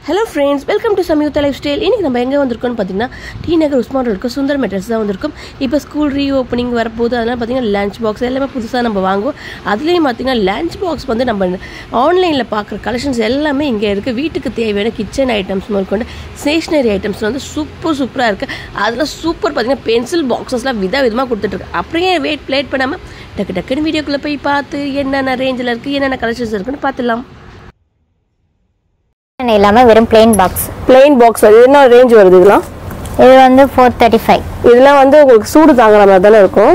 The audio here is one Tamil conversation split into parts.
Hello friends, welcome to Samyukta Lifestyle. இன்னைக்கு நம்ம எங்க வந்திருக்கோம்னு பாத்தீங்கன்னா டி நகர் உஸ்மான் ரோட்க்கு சுந்தர் மெட்டல்ஸ் தான் வந்திருக்கோம். இப்போ ஸ்கூல் ரீஓபனிங் வரப்போகுது. அதனால பாத்தீங்கன்னா லஞ்ச் பாக்ஸ் எல்லாமே புதுசா நம்ம வாங்குவோம். அதுலயும் பாத்தீங்கன்னா லஞ்ச் பாக்ஸ் வந்து நம்ம ஆன்லைன்ல பார்க்குற கலெக்ஷன்ஸ் எல்லாமே இங்க இருக்கு. வீட்டுக்கு தேவையான கிச்சன் ஐட்டம்ஸ் முதற்கொண்டு ஸ்டேஷனரி ஐட்டம்ஸ் வந்து சூப்பரா இருக்கு. அதுல சூப்பர் பாத்தீங்கன்னா பென்சில் பாக்ஸஸ்லாம் விதமா கொடுத்துட்டு இருக்கு. அப்படியே லேட் பண்ணாம டக்குன்னு வீடியோக்குள்ள போய் பார்த்து என்னென்ன ரேஞ்சில் இருக்கு என்னென்ன கலெக்ஷன்ஸ் இருக்குன்னு பார்த்துலாம். இல்லாம வெறும் plain box அது என்ன ரேஞ்ச் வருது இதெல்லாம்? இது வந்து 435. இதெல்லாம் வந்து உங்களுக்கு சூடு தாங்குற மாதிரி தானே இருக்கும்.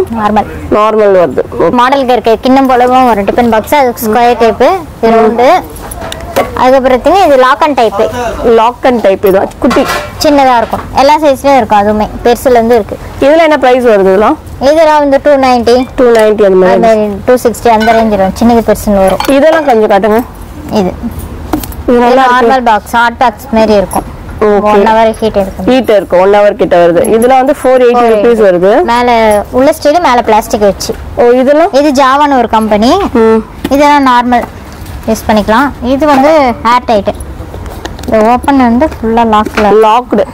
நார்மல் வருது. மாடலுக்கு இருக்கு கிண்ணம் போலவும் ஒரு டிஃபன் பாக்ஸ் அது ஸ்கொயர் டைப் ரவுண்டு. அதுக்கப்புறம் இது லாக் அண்ட் டைப் இது குட்டி சின்னதா இருக்கும். எல்லா சைஸ்லயும் இருக்கும். அதுவுமே பெருசுல இருந்து இருக்கு. இதுல என்ன பிரைஸ் வருது இதெல்லாம்? இதெல்லாம் வந்து 290 அந்த மாதிரி 260 அந்த ரேஞ்ச் வரும். சின்னது பெருசுன்னு வரும். இதெல்லாம் கொஞ்சம் காட்டுங்க. இது நார்மல் பாக்ஸ் ஹாட் பாக்ஸ் மாதிரி இருக்கும். 1 hour ஹீட் இருக்கும் 1 hour கிட்ட வருது. இதுல வந்து 480 rupees வருது. மேல உள்ள ஸ்டீல் மேல பிளாஸ்டிக் வச்சு. இது ஜாவான ஒரு கம்பெனி. இதெல்லாம் நார்மல் யூஸ் பண்ணிக்கலாம். இது வந்து ஏர் டைட். இது ஓபன் வந்து ஃபுல்லா லாக்டு.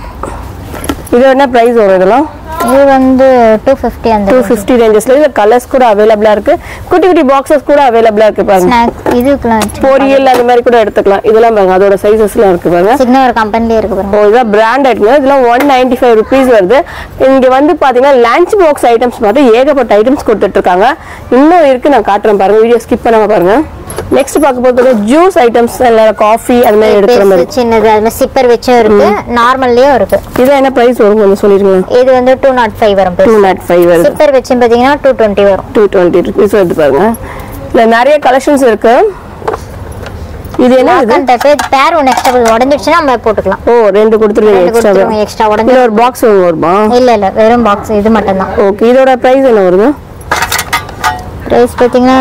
இது என்ன பிரைஸ் வரும் இதெல்லாம்? இது வந்து 250 அந்த 250 ரேஞ்சஸ்ல. இதுல கலர்ஸ் கூட அவேலபிளா இருக்கு. குட்டி பாக்ஸஸ் கூட அவேலபிளா இருக்கு பாருங்க. ஸ்நாக்ஸ் இதுக்குலாம் பொரியல் அந்த மாதிரி கூட எடுத்துக்கலாம். இதெல்லாம் பாருங்க அதோட சைஸஸ்லாம் இருக்கு பாருங்க. சிக்னல் கம்பெனில இருக்கு பாருங்க. இது பிராண்ட் ஐட்டம். இதெல்லாம் 195 rupees வருது. இங்க வந்து பாத்தீங்கன்னா லஞ்ச் பாக்ஸ் ஐட்டம்ஸ் மட்டும் ஏகப்பட்ட ஐட்டம்ஸ் கொடுத்துட்டு இருக்காங்க. இன்னும் இருக்கு நான் காட்டுறேன் பாருங்க. வீடியோ ஸ்கிப் பண்ணாம பாருங்க. நெக்ஸ்ட் பார்க்க போறது ஜூஸ் ஐட்டம்ஸ் இல்ல காபி அந்த மாதிரி எடுக்கிற மாதிரி சின்னது அது சிப்பர் வெச்சும் இருக்கு. நார்மல்லயும் இருக்கு. இது என்ன பிரைஸ் வரும் கொஞ்சம் சொல்லிருங்க. இது வந்து 205 வரும். 205 வருது. சிப்பர் வெச்சு பாத்தீங்கன்னா 220 வரும். 220 rupees வருது பாருங்க. இல்ல நிறைய கலெக்ஷன்ஸ் இருக்கு. இது என்ன இது? பேர் ஒன்னு எக்ஸ்ட்ரா உடைஞ்சிடுச்சுனா நம்ம போட்டுக்கலாம். ரெண்டு கொடுத்துருங்க எக்ஸ்ட்ரா உடைஞ்சு ஒரு பாக்ஸ் வருமா? இல்ல வெறும் பாக்ஸ் இது மட்டும் தான். ஓகே இதோட பிரைஸ் என்ன வருது? பிரைஸ் பாத்தீங்கன்னா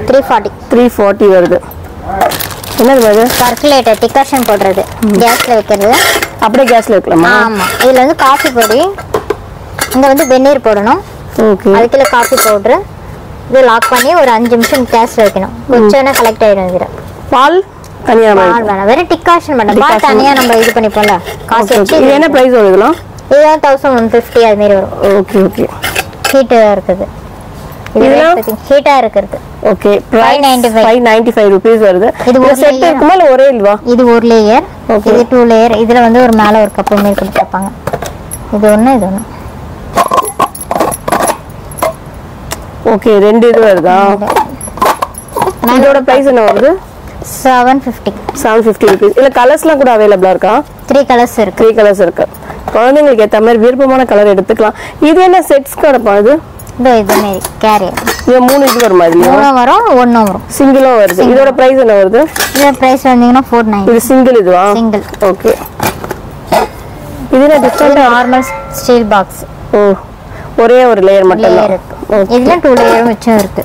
340 வருது. என்னது வருது? சர்க்குலேட்டர் டிகாஷன் போடுறது கேஸ்ல வைக்கிறது. அப்படியே கேஸ்ல வைக்கலாமா? ஆமா. இதுல வந்து காபி பொடி இங்க வந்து வெந்நீர் போடணும். ஓகே அதுக்குள்ள காபி பவுடர் இது லாக் பண்ணி ஒரு 5 நிமிஷம் கேஸ்ல வைக்கணும். கொஞ்சம் கலெக்ட் ஆயிடும். இதுல பால் தனியா வேணாம் வெறும் டிகாஷன் மட்டும். பால் தனியா நம்ம இது பண்ணிப்போம்ல காசு வச்சு. இது என்ன பிரைஸ் வருது இதெல்லாம்? இது 1150 அது மாதிரி வரும். ஓகே ஹீட்டா இருக்குது. இதெல்லாம் ஹீட்டா இருக்குது. ஓகே 595 rupees வருது. இது செட் இருக்குமா இல்ல ஒரே இல்லவா? இது ஒரு லேயர். இது 2 லேயர். இதுல வந்து ஒரு மேல ஒரு கப் மாதிரி கொடுத்திருப்பாங்க. இது ஒண்ணு. ஓகே ரெண்டு இது வருதா? இதோட பிரைஸ் என்ன வருது? 750 rupees. இல்ல கலர்ஸ்லாம் கூட அவேலபிளா இருக்கா? 3 கலர்ஸ் இருக்கு. குழந்தைங்களுக்கு ஏத்த மாதிரி விருப்பமான கலர் எடுத்துக்கலாம். இது என்ன செட்ஸ் கடப்பா இது? இது மாதிரி கேரியர். இது 3 இது வருமா? இதுல 3 வரும் 1 வரும். சிங்கிளும் வருது. இதோட பிரைஸ் என்ன வருது? இதோட பிரைஸ் வந்தீங்கன்னா 490. இது சிங்கிள் இதுவா? சிங்கிள். ஓகே இதுல டிஃபரண்ட் நார்மல் ஸ்டீல் பாக்ஸ். ஒரே ஒரு லேயர் மட்டும் தான். இதுல 2 லேயரும் வெச்சும் இருக்கு.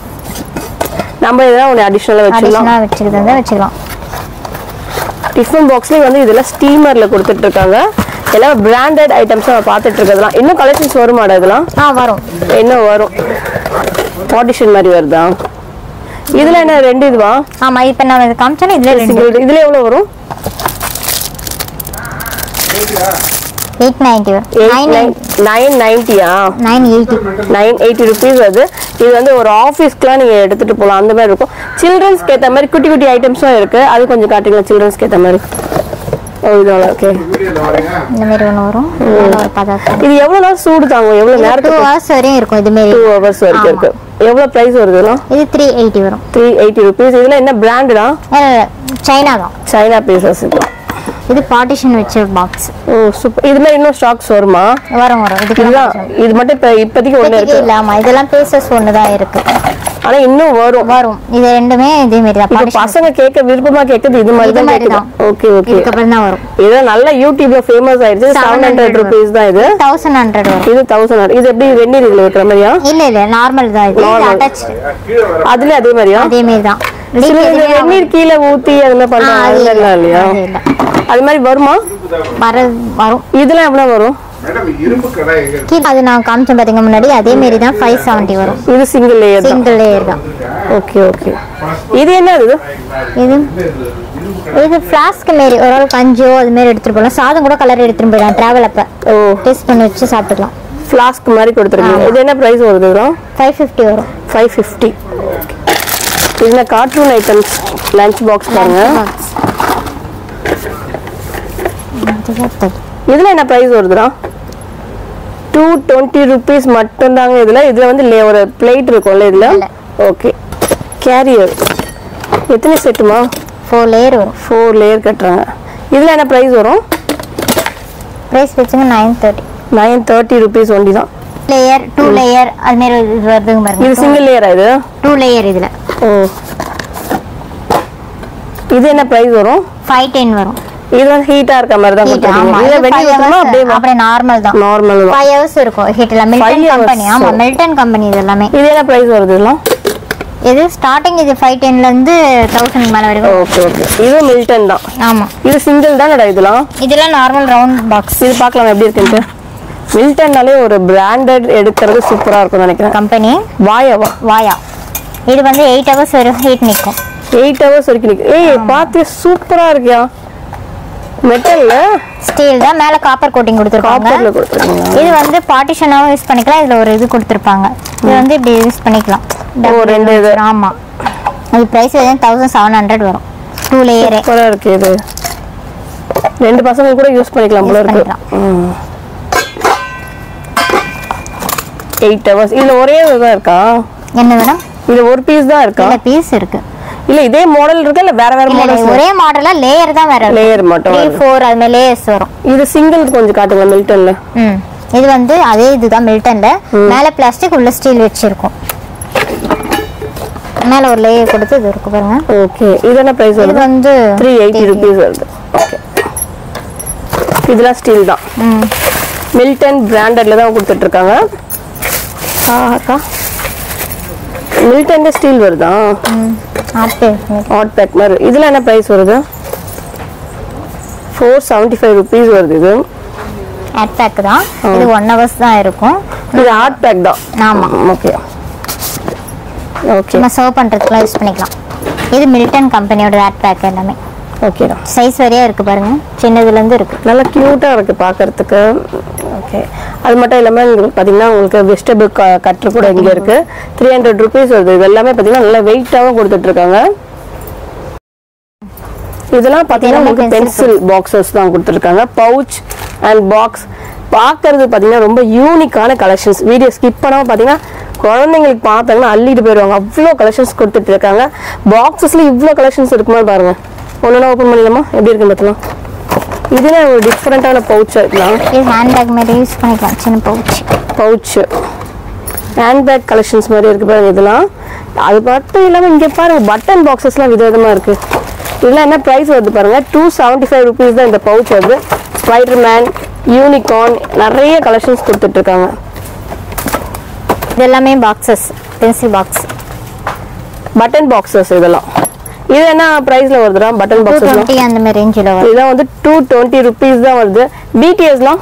நம்ம இதெல்லாம் ஒன்னு அடிஷனலா வெச்சுக்கலாம். டிஃபன் பாக்ஸ்லயே வந்து இதெல்லாம் ஸ்டீமர்ல கொடுத்துட்டு இருக்காங்க. எல்லாம் பிராண்டட் ஐட்டம்ஸ் நம்ம பார்த்துட்டு இருக்கிறதுலாம். இன்னும் கலெக்ஷன்ஸ் வருமாடா இதெல்லாம்? வரும். என்ன வரும்? பார்ட்டிஷன் மாதிரி வருதா? இதுல என்ன ரெண்டு இதுவா? ஆமா இப்போ நான் இது காமிச்சேன். இதுல எவ்வளவு வரும்? 890 990 980 rupees வருது. இது வந்து ஒரு ஆபீஸ்க்குலாம் நீங்க எடுத்துட்டு போலாம். அந்த மாதிரி இருக்கும். சில்ட்ரன்ஸ்க்கு ஏத்த மாதிரி குட்டி ஐட்டம்ஸும் இருக்கு. அது கொஞ்சம் காட்டுங்க. சில்ட்ரன்ஸ்க்கு ஏத்த மாதிரி ஓகே இந்த மாதிரி ஒன்று வரும். இது எவ்வளவு நாள் சூடு தாங்கும்? எவ்வளவு நேரத்துக்கு? 2 hours வரையும் இருக்கும். இது மாதிரி 2 hours வரைக்கும் இருக்கு. எவ்வளவு பிரைஸ் வருது இதெல்லாம்? இது 380 வரும். 380 rupees. இதெல்லாம் என்ன பிராண்டடா? சைனா தான். சைனா பீசஸ் இது. இது பார்ட்டிஷன் வச்ச பாக்ஸ். சூப்பர். இதுல இன்னும் ஸ்டாக்ஸ் வருமா? வரும். இது மட்டும் இப்போதைக்கு ஒண்ணு இருக்கு. இல்லமா இதெல்லாம் பீசஸ் ஒண்ணு தான் இருக்கு. ஆனா இன்னும் வரும். இது ரெண்டுமே இதே மாதிரி தான். பசங்க கேக்க விருப்பமா கேக்குது இது மாதிரி தான் கேக்குது. ஓகே இதுக்கு அப்புறம் தான் வரும். இது நல்ல YouTubeல ஃபேமஸ் ஆயிடுச்சு. 700 rupees தான் இது. 1100 வரும். இது 1100. இது எப்படி வெந்நீர் இதுல வைக்கிற மாதிரியா? இல்ல நார்மல் தான். இது அட்டாச். அதுல அதே மாதிரியா? அதே மாதிரி தான். வெந்நீர் கீழ ஊத்தி அதெல்லாம் பண்றாங்க இல்லையா? அது மாதிரி வருமா? வரும். இதெல்லாம் எவ்வளவு வரும்? அது நான் காமிச்சேன் பாத்தீங்க முன்னாடி, அதே மாதிரி தான் 570 வரும். இது சிங்கிள் லேயர் தான். Okay okay. இது என்ன இது? இது ஃப்ளாஸ்க் மாரி, ஒரு ஆள் கஞ்சோ அது மாதிரி எடுத்துட்டு போகலாம். சாதம் கூட கலர் எடுத்துட்டு போயிடலாம் டிராவல் அப்ப. டேஸ்ட் பண்ணி வச்சு சாப்பிட்டுக்கலாம். ஃப்ளாஸ்க் மாதிரி கொடுத்துருக்கீங்க. இது என்ன பிரைஸ் வருது? 550 வரும். 550. இதுல கார்ட்டூன் ஐட்டம்ஸ் லஞ்ச் பாக்ஸ் பாருங்க. இதுல என்ன பிரைஸ் வருதுடா? 220 rupees மட்டும் தாங்க. இதுல வந்து ஒரு பிளேட் இருக்கும்ல இதுல. ஓகே. கேரியர் எத்தனை செட்டுமா? 4 லேயர் வரும். 4 லேயர் கட்டுறாங்க. இதுல என்ன பிரைஸ் வரும்? பிரைஸ் வெச்சுங்க 930. 930 rupees only தான். லேயர் 2 லேயர் அது மாதிரி வருதுங்க பாருங்க. இது சிங்கிள் லேயரா? இது 2 லேயர். இதுல இது என்ன பிரைஸ் வரும்? 510 வரும். இது வந்து ஹீட்டா இருக்க மாதிரி தான் கொடுத்திருக்கீங்க. இது வெடி ஊத்துமா அப்படியே நார்மல் தான். 5 hours இருக்கும் ஹீட்ல. Milton company. ஆமா, மில்டன் கம்பெனி இது எல்லாமே. இது என்ன பிரைஸ் வருது இதெல்லாம்? இது ஸ்டார்டிங் இது 510 ல இருந்து 1000 மேல வரைக்கும். Okay okay. இது மில்டன் தான். ஆமா. இது சிங்கிள் தானடா இதெல்லாம்? இதெல்லாம் நார்மல் ரவுண்ட் பாக்ஸ். இது பார்க்கலாம் எப்படி இருக்குன்னு. மில்டன்னாலே ஒரு பிராண்டட் எடுக்கிறது சூப்பரா இருக்கும் நினைக்கிறேன். கம்பெனி வாயா. இது வந்து 8 hours வரைக்கும் ஹீட் நிக்கும். 8 hours வரைக்கும் நிக்கும். ஏய் பாத்து சூப்பரா இருக்கியா. மெட்டல்ல ஸ்டீல் தான். மேல காப்பர் கோட்டிங் கொடுத்திருக்காங்க. இது வந்து பார்ட்டிஷனாவும் யூஸ் பண்ணிக்கலாம். இதுல ஒரு இது கொடுத்திருப்பாங்க. இது வந்து இப்படி யூஸ் பண்ணிக்கலாம். ரெண்டு இது. ஆமா. அது பிரைஸ் 1700 வரும். 2 லேயர். சூப்பரா இருக்கு இது. ரெண்டு பசங்க கூட யூஸ் பண்ணிக்கலாம் போல இருக்கு. 8 hours. இதுல ஒரே இதுதான் இருக்கா? என்ன மேடம்? இது ஒரு பீஸ் தான் இருக்கா? இல்ல பீஸ் இருக்கு. இல்ல இதே மாடல் இருக்கா இல்ல வேற மாடல்? ஒரே மாடல்ல லேயர் தான் வேற. லேயர் மட்டும் 3 4 அது மாதிரி லேயர்ஸ் வரும். இது சிங்கிள் கொஞ்சம் காட்டுங்க மில்டன்ல. இது வந்து அதே இதுதான் மில்டன்ல. மேல பிளாஸ்டிக் உள்ள ஸ்டீல் வச்சிருக்கும். மேல ஒரு லேயர் கொடுத்து இது இருக்கு பாருங்க. ஓகே. இது என்ன பிரைஸ் வருது? இது வந்து 380 rupees வருது. ஓகே. இதெல்லாம் ஸ்டீல் தான். மில்டன் பிராண்டட்ல தான் கொடுத்துட்டு இருக்காங்க. ஆஹா. மில்டன்ல ஸ்டீல் வருதா? ஹாட் பேக் மாதிரி. இதுல என்ன பிரைஸ் வருது? 475 rupees வருது. இது ஹாட் பேக் தான். இது 1 hours தான் இருக்கும். இது ஹாட் பேக் தான். ஆமா. Okay okay. நம்ம சர்வ் பண்றதுக்குலாம் யூஸ் பண்ணிக்கலாம். இது மில்டன் கம்பெனியோட ஹாட் பேக் எல்லாமே. ஓகேடா. சைஸ் வரையா இருக்கு பாருங்க. சின்னதுல இருந்து இருக்கு. நல்லா கியூட்டா இருக்கு பார்க்கிறதுக்கு. ஓகே. அது மட்டும் இல்லாம உங்களுக்கு பாத்தீங்கன்னா உங்களுக்கு வெஜிடபிள் கட்டர் கூட இங்க இருக்கு. 300 rupees வருது. இது எல்லாமே பாத்தீங்கன்னா நல்ல வெயிட்டாவும் கொடுத்துட்டு இருக்காங்க. இதெல்லாம் பாத்தீங்கன்னா உங்களுக்கு பென்சில் பாக்ஸஸ் தான் கொடுத்துருக்காங்க. பவுச் அண்ட் பாக்ஸ் பார்க்கறது பாத்தீங்கன்னா ரொம்ப யூனிக்கான கலெக்ஷன்ஸ். வீடியோ ஸ்கிப் பண்ணாம பாத்தீங்கன்னா குழந்தைங்களுக்கு பார்த்தாங்கன்னா அள்ளிட்டு போயிடுவாங்க. அவ்வளோ கலெக்ஷன்ஸ் கொடுத்துட்டு இருக்காங்க. பாக்ஸஸ்ல இவ்வளோ கலெக்ஷன்ஸ் இருக்குமா பாருங்க. ஒன்னொன்னா ஓப்பன் பண்ணிடலாமா? எப்படி இருக்குன்னு பார்த்தலாம். இதுல ஒரு டிஃபரெண்டான பவுச் இருக்கலாம். இது ஹேண்ட்பேக் மாதிரி யூஸ் பண்ணிக்கலாம். சின்ன பவுச் ஹேண்ட்பேக் கலெக்ஷன்ஸ் மாதிரி இருக்கு பாருங்க. இதெல்லாம் அது மட்டும் இல்லாமல் இங்கே பாருங்க பட்டன் பாக்ஸஸ்லாம் விதவிதமாக இருக்கு. இதெல்லாம் என்ன ப்ரைஸ் வருது பாருங்க. 275 rupees தான் இந்த பவுச் வருது. ஸ்பைடர்மேன், யூனிகார்ன் நிறைய கலெக்ஷன்ஸ் கொடுத்துட்டு இருக்காங்க. இது எல்லாமே boxes, pencil box, button boxes. இதெல்லாம் இது என்ன பிரைஸ்ல வருதுடா? பட்டன் பாக்ஸஸ் 220 அந்த மாதிரி ரேஞ்சில வரும். இதெல்லாம் வந்து 220 rupees தான் வருது. பிடிஎஸ்லாம்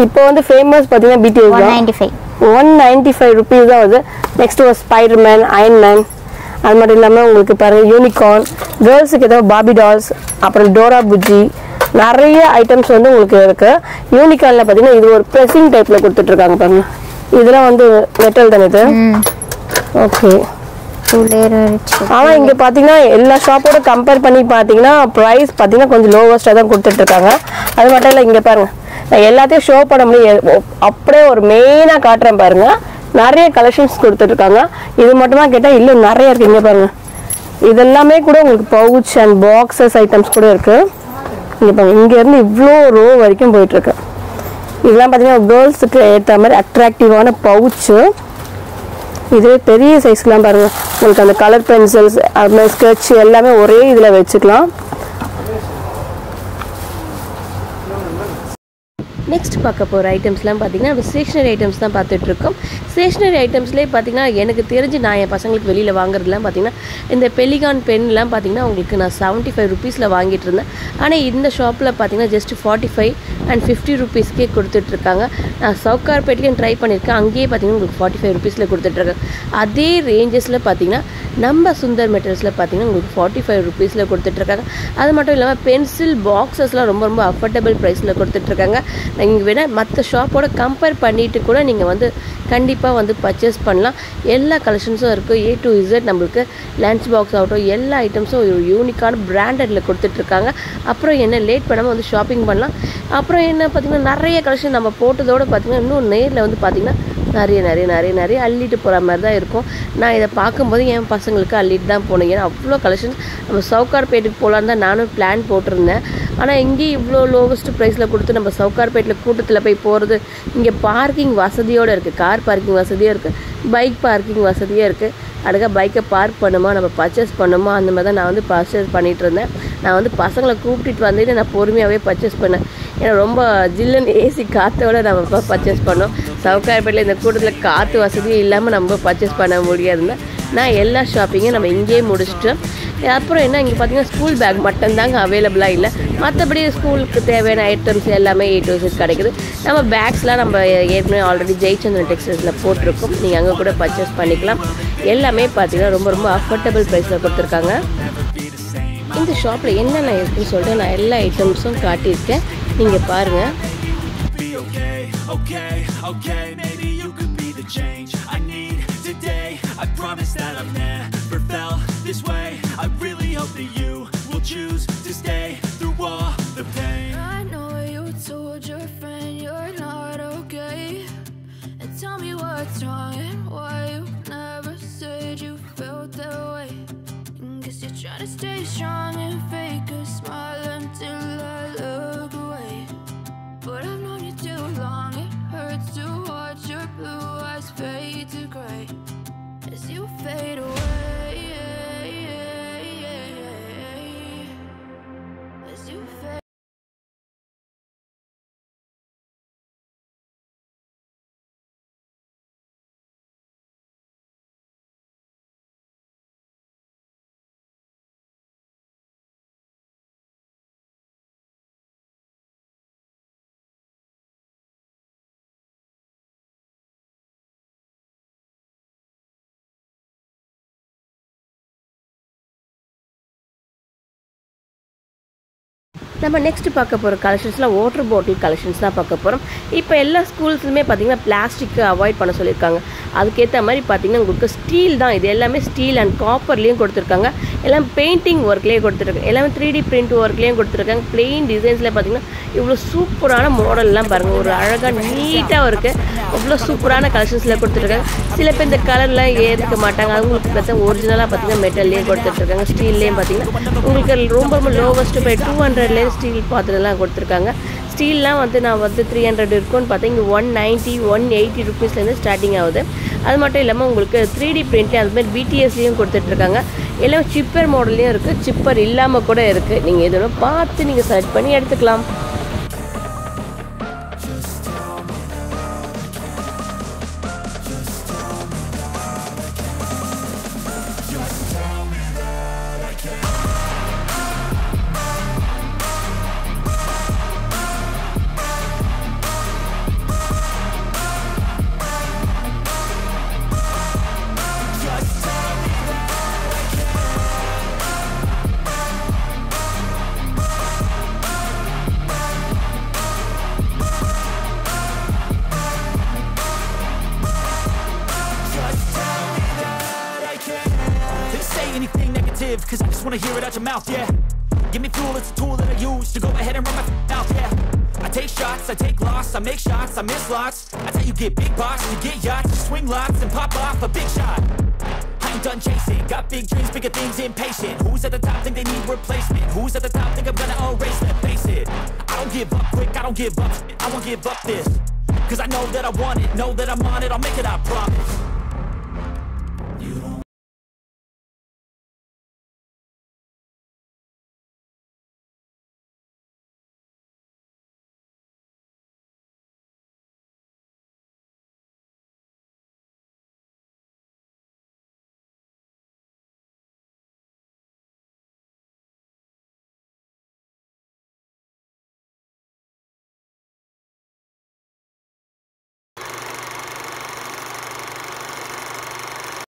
இப்போ வந்து ஃபேமஸ் பாத்தீங்கன்னா பிடிஎஸ் தான் 195 rupees தான் வருது. நெக்ஸ்ட் ஒரு ஸ்பைடர்மேன், அயன்மேன், அது மட்டும் இல்லாமல் உங்களுக்கு பாருங்க யூனிகார்ன், கேர்ள்ஸுக்கு ஏதாவது பாபி டால்ஸ், அப்புறம் டோரா புஜ்ஜி, நிறைய ஐட்டம்ஸ் வந்து உங்களுக்கு இருக்கு. யூனிகார்ன்ல பாத்தீங்கன்னா இது ஒரு ப்ரெஸிங் டைப்ல கொடுத்துட்டு இருக்காங்க பாருங்க. இதெல்லாம் வந்து மெட்டல் தானே இது? ஓகே. ஆனா இங்க பாத்தீங்கன்னா எல்லா ஷாப்போட கம்பேர் பண்ணி பாத்தீங்கன்னா பிரைஸ் பாத்தீங்கன்னா கொஞ்சம் லோவஸ்டா தான் கொடுத்துட்டு இருக்காங்க. அது மட்டும் இல்ல இங்க பாருங்க, நான் எல்லாத்தையும் ஷோ பண்ண முடியும், அப்படியே ஒரு மெயினா காட்டுறேன் பாருங்க. நிறைய கலெக்ஷன்ஸ் கொடுத்துட்டு இருக்காங்க. இது மட்டுமா கேட்டா இல்ல நிறைய இருக்கு. இங்க பாருங்க, இதெல்லாமே கூட உங்களுக்கு பவுச் அண்ட் பாக்ஸஸ் ஐட்டம்ஸ் கூட இருக்கு. இங்க பாருங்க, இங்க இருந்து இவ்வளோ ரோ வரைக்கும் போயிட்டு இருக்கு. இதெல்லாம் பாத்தீங்கன்னா கேர்ள்ஸுக்கு ஏற்ற மாதிரி அட்ராக்டிவான பவுச்சு. இதுவே பெரிய சைஸ்லாம் பாருங்க, உங்களுக்கு அந்த கலர் பென்சில்ஸ், அது மாதிரி ஸ்கெட்ச் எல்லாமே ஒரே இதில் வச்சுக்கலாம். நெக்ஸ்ட் பார்க்க போகிற ஐட்டம்ஸ்லாம் பார்த்தீங்கன்னா நம்ம ஸ்டேஷ்னரி ஐட்டம்ஸ் தான் பார்த்துட்ருக்கோம். ஸ்டேஷ்னரி ஐட்டம்ஸ்லேயே பார்த்தீங்கன்னா எனக்கு தெரிஞ்சு நான் என் பசங்களுக்கு வெளியில் வாங்குறதுலாம் பார்த்தீங்கன்னா இந்த பெலிகான் பென்லாம் பார்த்தீங்கன்னா உங்களுக்கு நான் 75 rupeesல வாங்கிட்டு இருந்தேன். ஆனால் இந்த ஷாப்பில் பார்த்தீங்கன்னா ஜஸ்ட் 45 அண்ட் 50 rupeesக்கே கொடுத்துட்ருக்காங்க. நான் சவுகார்பேட்லேயும் ட்ரை பண்ணியிருக்கேன். அங்கேயே பார்த்தீங்கன்னா உங்களுக்கு 45 rupeesல கொடுத்துட்ருக்காங்க. அதே ரேஞ்சஸில் பார்த்தீங்கன்னா நம்ம சுந்தர் மெட்டல்ஸில் பார்த்தீங்கன்னா உங்களுக்கு 45 rupeesல கொடுத்துட்ருக்காங்க. அது மட்டும் இல்லாமல் பென்சில் பாக்ஸஸ்லாம் ரொம்ப ரொம்ப அஃபோர்டபுள் ப்ரைஸில் கொடுத்துட்ருக்காங்க. நீங்கள் வேணால் மற்ற ஷாப்போட கம்பேர் பண்ணிவிட்டு கூட நீங்கள் வந்து கண்டிப்பாக வந்து பர்ச்சேஸ் பண்ணலாம். எல்லா கலெக்ஷன்ஸும் இருக்குது. A to Z நம்மளுக்கு லன்ச் பாக்ஸ் ஆகட்டும் எல்லா ஐட்டம்ஸும் ஒரு யூனிக்கான பிராண்டடில் கொடுத்துட்ருக்காங்க. அப்புறம் என்ன லேட் பண்ணாமல் வந்து ஷாப்பிங் பண்ணலாம். அப்புறம் என்ன பார்த்திங்கன்னா நிறைய கலெக்ஷன் நம்ம போட்டதோடு பார்த்திங்கன்னா இன்னும் நேரில் வந்து பார்த்திங்கன்னா நிறைய அள்ளிட்டு போகிற மாதிரி தான் இருக்கும். நான் இதை பார்க்கும்போது என் பசங்களுக்கு அள்ளிட்டு தான் போனேன். ஏன்னா அவ்வளோ கலெக்ஷன்ஸ் நம்ம சவுகார்பேட்டுக்கு போகலான்னு தான் நானும் பிளான் போட்டிருந்தேன். ஆனால் இங்கேயும் இவ்வளோ லோவஸ்ட் ப்ரைஸில் கொடுத்து நம்ம சவுகார்பேட்டில் கூட்டத்தில் போய் போகிறது. இங்கே பார்க்கிங் வசதியோடு இருக்குது. கார் பார்க்கிங் வசதியாக இருக்குது, பைக் பார்க்கிங் வசதியாக இருக்குது. அழகாக பைக்கை பார்க் பண்ணுமா நம்ம பர்ச்சேஸ் பண்ணுமா அந்த மாதிரி தான் நான் வந்து பர்ச்சேஸ் பண்ணிகிட்டு இருந்தேன். நான் வந்து பசங்களை கூப்பிட்டுட்டு வந்துட்டு நான் பொறுமையாகவே பர்ச்சேஸ் பண்ணேன். ஏன்னா ரொம்ப ஜில்லுன்னு ஏசி காற்றோட நம்ம பர்ச்சேஸ் பண்ணோம். சவுகார்பேட்டில் இந்த கூட்டத்தில் காற்று வசதியும் இல்லாமல் நம்ம பர்ச்சேஸ் பண்ண முடியாதுன்னு நான் எல்லா ஷாப்பிங்கும் நம்ம இங்கேயே முடிச்சிட்டோம். அப்புறம் என்ன இங்கே பார்த்தீங்கன்னா ஸ்கூல் பேக் மட்டும்தாங்க அவைலபிளாக இல்லை. மற்றபடி ஸ்கூலுக்கு தேவையான ஐட்டம்ஸ் எல்லாமே A to Z கிடைக்குது. நம்ம பேக்ஸ்லாம் நம்ம ஏற்கனவே ஆல்ரெடி ஜெயச்சந்திரன் டெக்ஸ்டைல்ஸில் போட்டிருக்கோம். நீங்கள் அங்கே கூட பர்ச்சேஸ் பண்ணிக்கலாம். எல்லாமே பார்த்தீங்கன்னா ரொம்ப ரொம்ப அஃபோர்டபுள் ப்ரைஸில் கொடுத்துருக்காங்க. இந்த ஷாப்பில் என்னென்ன இருக்குன்னு சொல்லிட்டு நான் எல்லா ஐட்டம்ஸும் காட்டியிருக்கேன். நீங்கள் பாருங்கள். I promise that I've never felt this way. I really hope that you will choose to stay through all the pain. I know you told your friend you're not okay, and tell me what's wrong and why you never said you felt that way. Guess you're trying to stay strong and fake a smile until I look away. But I've known you too long, it hurts to watch your blue eyes fade to gray as you fade away, as you fade. நம்ம நெக்ஸ்ட் பார்க்க போகிற கலெக்ஷன்ஸ்லாம் வாட்டர் பாட்டில் கலெக்ஷன்ஸ் தான் பார்க்க போகிறோம். இப்போ எல்லா ஸ்கூல்ஸுமே பார்த்திங்கன்னா பிளாஸ்டிக்கு அவாய்ட் பண்ண சொல்லியிருக்காங்க. அதுக்கேற்ற மாதிரி பார்த்திங்கன்னா உங்களுக்கு ஸ்டீல் தான். இது எல்லாமே ஸ்டீல் அண்ட் காப்பர்லேயும் கொடுத்துருக்காங்க. எல்லாம் பெயிண்டிங் ஒர்க்லேயே கொடுத்துருக்காங்க. எல்லாமே 3D பிரிண்ட் ஒர்க்லேயும் கொடுத்துருக்காங்க. பிளெயின் டிசைன்ஸில் பார்த்திங்கன்னா இவ்வளோ சூப்பரான மாடல்லாம் பாருங்கள். ஒரு அழகாக நீட்டாக இருக்குது. அவ்வளோ சூப்பரான கலெக்ஷன்ஸில் கொடுத்துருக்காங்க. சில பேர் இந்த கலர்லாம் ஏற்றுக்க மாட்டாங்க. அவங்களுக்கு பார்த்தா ஒரிஜினலாக பார்த்திங்கன்னா மெட்டல்லேயே கொடுத்துட்ருக்காங்க. ஸ்டீல்லேயும் பார்த்திங்கன்னா உங்களுக்கு ரொம்ப ரொம்ப லோவஸ்ட்டு போய் 200 ஸ்டீல் பாத்திரம்லாம் கொடுத்துருக்காங்க. ஸ்டீல்லாம் வந்து நான் வந்து 300 இருக்குன்னு பார்த்தா இங்கே 190 180 rupeesலேருந்து ஸ்டார்டிங் ஆகுது. அது மட்டும் இல்லாமல் உங்களுக்கு 3D பிரிண்ட்லேயும் அதுமாதிரி BTSலேயும் கொடுத்துட்ருக்காங்க. எல்லாம் சிப்பர் மாடல்லையும் இருக்குது, சிப்பர் இல்லாமல் கூட இருக்குது. நீங்கள் எதுவும் பார்த்து நீங்கள் செலக்ட் பண்ணி எடுத்துக்கலாம். Cause I just wanna hear it out your mouth, yeah. Give me fuel, it's a tool that I use to go ahead and run my mouth, yeah. I take shots, I take loss, I make shots, I miss lots. That's how you get big boss, you get yachts, you swing lots and pop off a big shot. I ain't done chasing, got big dreams, bigger things, impatient. Who's at the top think they need replacement? Who's at the top think I'm gonna erase them? Face it, I don't give up quick, I don't give up, I won't give up this. Cause I know that I want it, know that I'm on it, I'll make it, I promise.